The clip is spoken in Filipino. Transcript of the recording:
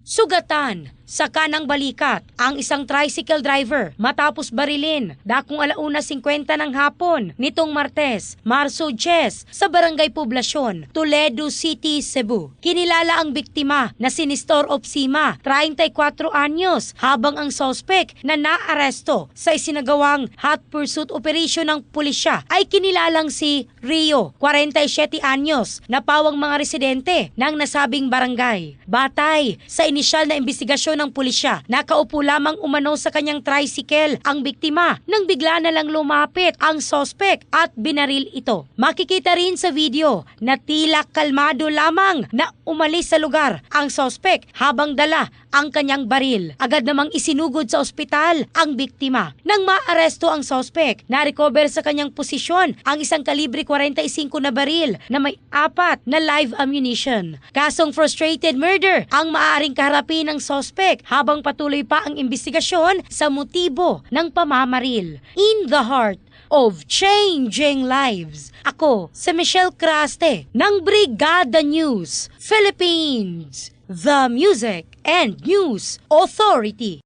Sugatan sa kanang balikat ang isang tricycle driver matapos barilin dakong 1:50 ng hapon nitong Martes, Marso 10 sa Barangay Poblasyon, Toledo City, Cebu. Kinilala ang biktima na si Nestor Opsima, 34 anyos, habang ang suspect na naaresto sa isinagawang hot pursuit operation ng pulisya ay kinilalang si Rio, 47 anyos, na pawang mga residente ng nasabing barangay. Batay sa inisyal na investigasyon ng pulisya, nakaupo lamang umano sa kanyang tricycle ang biktima nang bigla na lang lumapit ang suspect at binaril ito. Makikita rin sa video na tila kalmado lamang na umalis sa lugar ang suspect habang dala ang kanyang baril. Agad namang isinugod sa ospital ang biktima. Nang maaresto ang suspect, na-recover sa kanyang posisyon ang isang kalibre 45 na baril na may 4 na live ammunition. Kasong frustrated murder ang maaaring kaharapin ng suspect habang patuloy pa ang investigasyon sa motibo ng pamamaril. In the heart of changing lives. Ako si Michelle Craste ng Brigada News Philippines, the Music and News Authority.